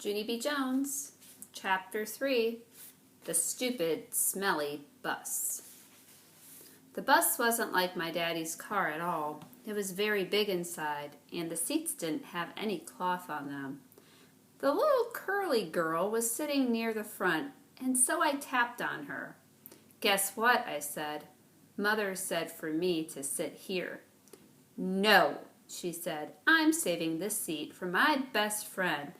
Junie B. Jones, Chapter 3, The Stupid, Smelly Bus. The bus wasn't like my daddy's car at all. It was very big inside, and the seats didn't have any cloth on them. The little curly girl was sitting near the front, and so I tapped on her. "Guess what?" I said. "Mother said for me to sit here." "No," she said. "I'm saving this seat for my best friend,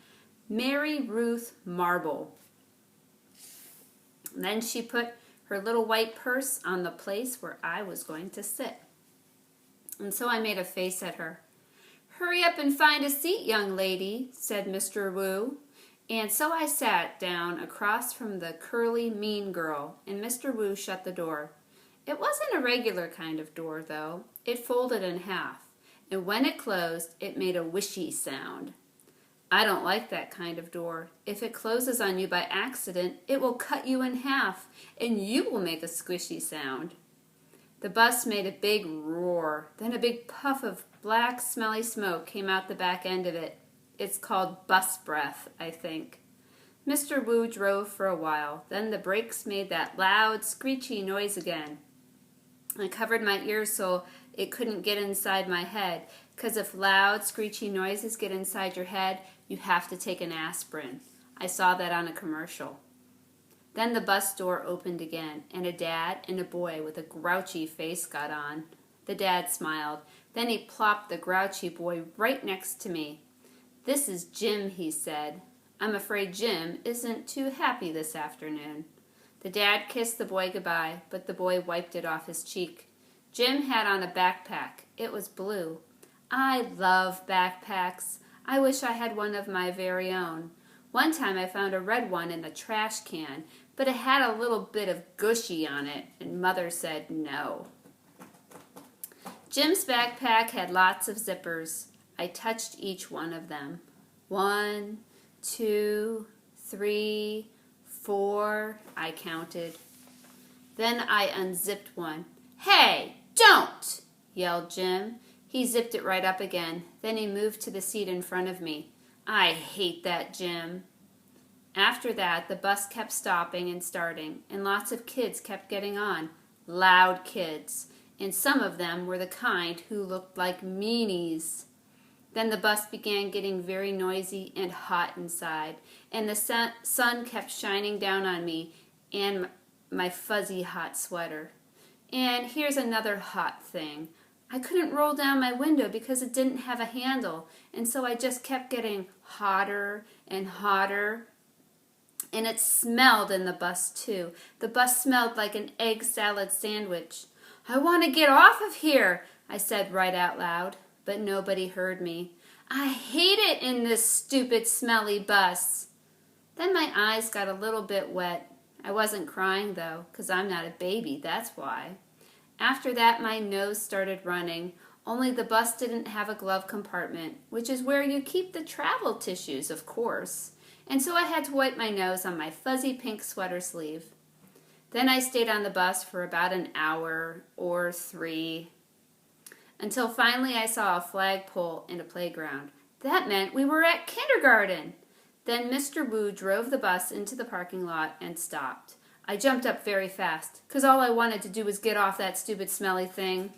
Mary Ruth Marble." And then she put her little white purse on the place where I was going to sit. And so I made a face at her. "Hurry up and find a seat, young lady," said Mr. Wu. And so I sat down across from the curly, mean girl, and Mr. Wu shut the door. It wasn't a regular kind of door, though. It folded in half, and when it closed, it made a whishy sound. I don't like that kind of door. If it closes on you by accident, it will cut you in half, and you will make a squishy sound. The bus made a big roar. Then a big puff of black, smelly smoke came out the back end of it. It's called bus breath, I think. Mr. Wu drove for a while. Then the brakes made that loud, screechy noise again. I covered my ears so it couldn't get inside my head, because if loud, screechy noises get inside your head, you have to take an aspirin. I saw that on a commercial. Then the bus door opened again, and a dad and a boy with a grouchy face got on. The dad smiled. Then he plopped the grouchy boy right next to me. "This is Jim," he said. "I'm afraid Jim isn't too happy this afternoon." The dad kissed the boy goodbye, but the boy wiped it off his cheek. Jim had on a backpack. It was blue. I love backpacks. I wish I had one of my very own. One time I found a red one in a trash can, but it had a little bit of gushy on it, and Mother said no. Jim's backpack had lots of zippers. I touched each one of them. 1, 2, 3, 4, I counted. Then I unzipped one. "Hey, don't!" yelled Jim. He zipped it right up again. Then he moved to the seat in front of me. I hate that Jim. After that, the bus kept stopping and starting, and lots of kids kept getting on. Loud kids. And some of them were the kind who looked like meanies. Then the bus began getting very noisy and hot inside, and the sun kept shining down on me and my fuzzy hot sweater. And here's another hot thing. I couldn't roll down my window because it didn't have a handle, and so I just kept getting hotter and hotter. And it smelled in the bus, too. The bus smelled like an egg salad sandwich. "I want to get off of here," I said right out loud, but nobody heard me. "I hate it in this stupid, smelly bus." Then my eyes got a little bit wet. I wasn't crying, though, because I'm not a baby, that's why. After that, my nose started running, only the bus didn't have a glove compartment, which is where you keep the travel tissues, of course. And so I had to wipe my nose on my fuzzy pink sweater sleeve. Then I stayed on the bus for about an hour or 3, until finally I saw a flagpole and a playground. That meant we were at kindergarten. Then Mr. Wu drove the bus into the parking lot and stopped. I jumped up very fast, because all I wanted to do was get off that stupid smelly thing.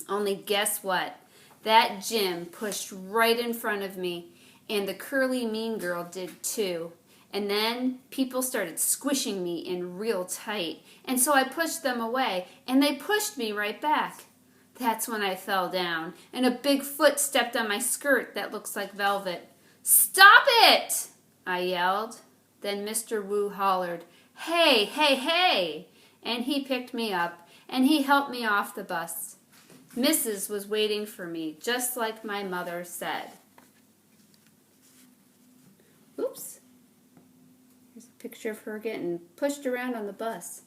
Only guess what? That Jim pushed right in front of me, and the curly mean girl did too. And then people started squishing me in real tight, and so I pushed them away, and they pushed me right back. That's when I fell down, and a big foot stepped on my skirt that looks like velvet. "Stop it!" I yelled. Then Mr. Wu hollered, "Hey, hey, hey!" And he picked me up, and he helped me off the bus. Mrs. was waiting for me, just like my mother said. Oops. Here's a picture of her getting pushed around on the bus.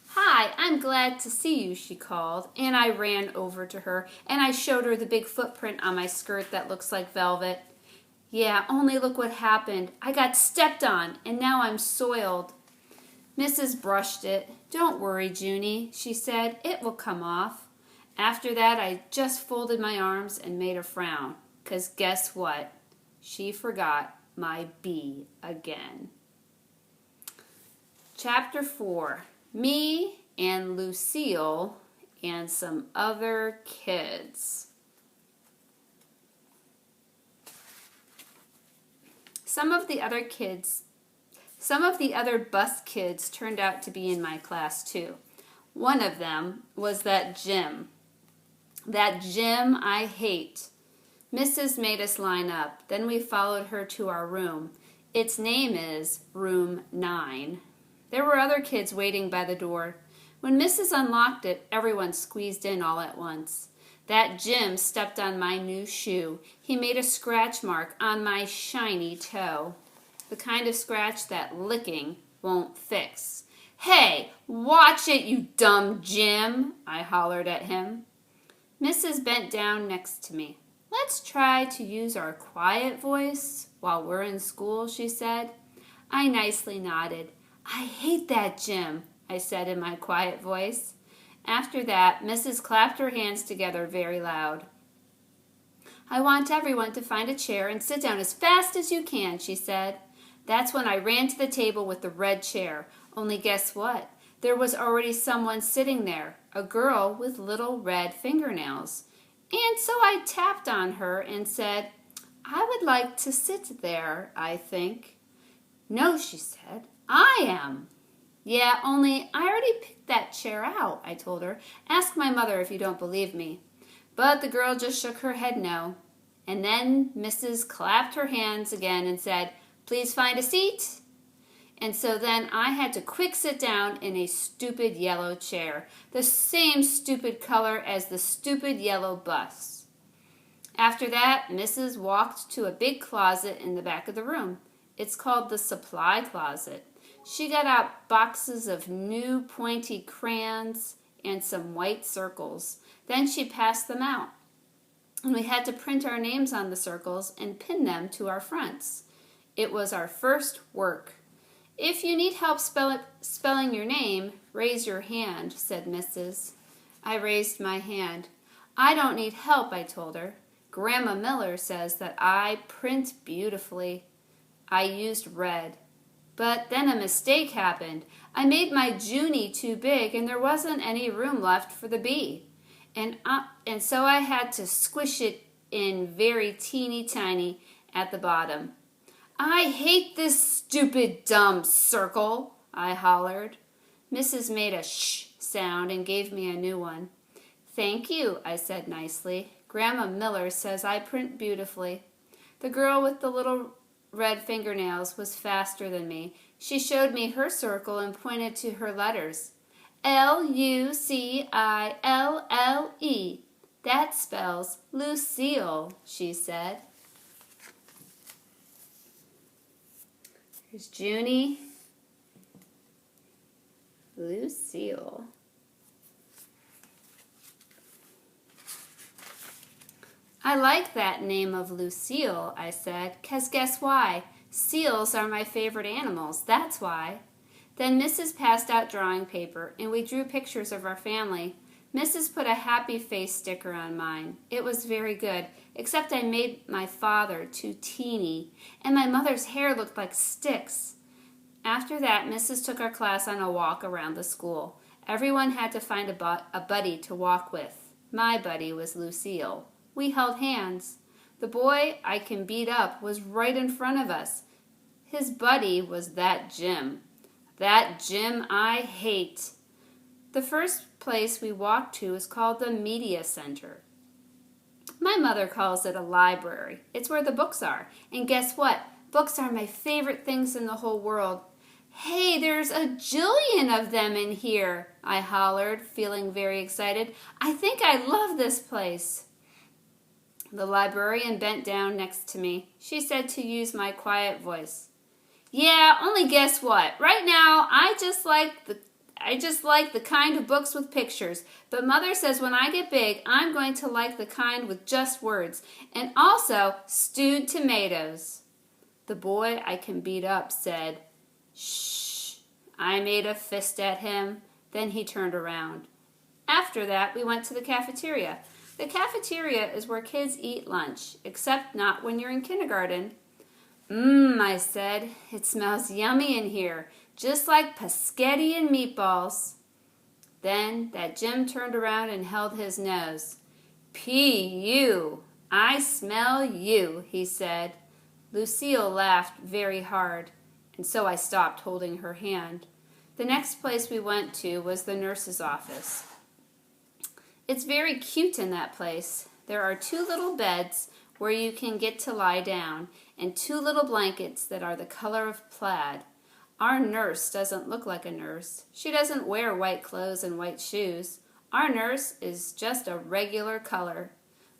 "Hi, I'm glad to see you," she called, and I ran over to her, and I showed her the big footprint on my skirt that looks like velvet. "Yeah, only look what happened. I got stepped on, and now I'm soiled." Mrs. brushed it. "Don't worry, Junie," she said. "It will come off." After that, I just folded my arms and made a frown. 'cause guess what? She forgot my B again. Chapter 4, Me and Lucille and some other kids. Some of the other bus kids turned out to be in my class too. One of them was that Jim. That Jim I hate. Mrs. made us line up. Then we followed her to our room. Its name is Room 9. There were other kids waiting by the door. When Mrs. unlocked it, everyone squeezed in all at once. That Jim stepped on my new shoe. He made a scratch mark on my shiny toe. The kind of scratch that licking won't fix. "Hey, watch it, you dumb Jim," I hollered at him. Mrs. bent down next to me. "Let's try to use our quiet voice while we're in school," she said. I nicely nodded. "I hate that Jim," I said in my quiet voice. After that, Mrs. clapped her hands together very loud. "I want everyone to find a chair and sit down as fast as you can," she said. That's when I ran to the table with the red chair. Only guess what? There was already someone sitting there, a girl with little red fingernails. And so I tapped on her and said, "I would like to sit there, I think." "No," she said, "I am." "Yeah, only I already picked that chair out," I told her. "Ask my mother if you don't believe me." But the girl just shook her head no. And then Mrs. clapped her hands again and said, "Please find a seat." And so then I had to quick sit down in a stupid yellow chair, the same stupid color as the stupid yellow bus. After that, Mrs. walked to a big closet in the back of the room. It's called the supply closet. She got out boxes of new pointy crayons and some white circles. Then she passed them out. And we had to print our names on the circles and pin them to our fronts. It was our first work. "If you need help spelling your name, raise your hand," said Mrs. I raised my hand. "I don't need help," I told her. "Grandma Miller says that I print beautifully." I used red. But then a mistake happened. I made my Junie too big and there wasn't any room left for the B. And so I had to squish it in very teeny tiny at the bottom. "I hate this stupid dumb circle," I hollered. Mrs. made a shh sound and gave me a new one. "Thank you," I said nicely. "Grandma Miller says I print beautifully." The girl with the little red fingernails was faster than me. She showed me her circle and pointed to her letters. "Lucille. That spells Lucille," she said. Here's Junie, Lucille. "I like that name of Lucille," I said, "'cause guess why? Seals are my favorite animals, that's why." Then Mrs. passed out drawing paper, and we drew pictures of our family. Mrs. put a happy face sticker on mine. It was very good, except I made my father too teeny, and my mother's hair looked like sticks. After that, Mrs. took our class on a walk around the school. Everyone had to find a buddy to walk with. My buddy was Lucille. We held hands. The boy I can beat up was right in front of us. His buddy was that Jim. That Jim I hate. The first place we walked to is called the Media Center. My mother calls it a library. It's where the books are. And guess what? Books are my favorite things in the whole world. "Hey, there's a jillion of them in here," I hollered, feeling very excited. "I think I love this place." The librarian bent down next to me. She said to use my quiet voice. "Yeah, only guess what? Right now, I just like the kind of books with pictures. But Mother says when I get big, I'm going to like the kind with just words. And also stewed tomatoes." The boy I can beat up said, "Shh." I made a fist at him. Then he turned around. After that, we went to the cafeteria. The cafeteria is where kids eat lunch, except not when you're in kindergarten. I said, it smells yummy in here, just like paschetti and meatballs. Then that Jim turned around and held his nose. P.U. I smell you, he said. Lucille laughed very hard, and so I stopped holding her hand. The next place we went to was the nurse's office. It's very cute in that place. There are 2 little beds where you can get to lie down, and 2 little blankets that are the color of plaid. Our nurse doesn't look like a nurse. She doesn't wear white clothes and white shoes. Our nurse is just a regular color.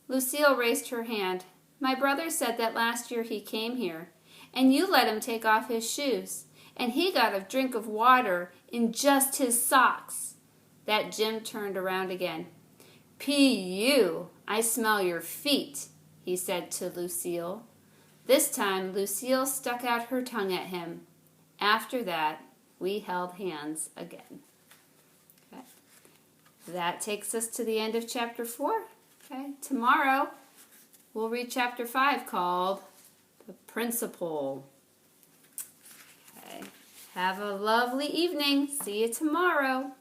Lucille raised her hand. My brother said that last year he came here, and you let him take off his shoes, and he got a drink of water in just his socks. That Jim turned around again. P.U. I smell your feet, he said to Lucille. This time Lucille stuck out her tongue at him. After that, we held hands again. Okay. That takes us to the end of chapter 4. Okay. Tomorrow, we'll read chapter 5 called The Principal. Okay. Have a lovely evening. See you tomorrow.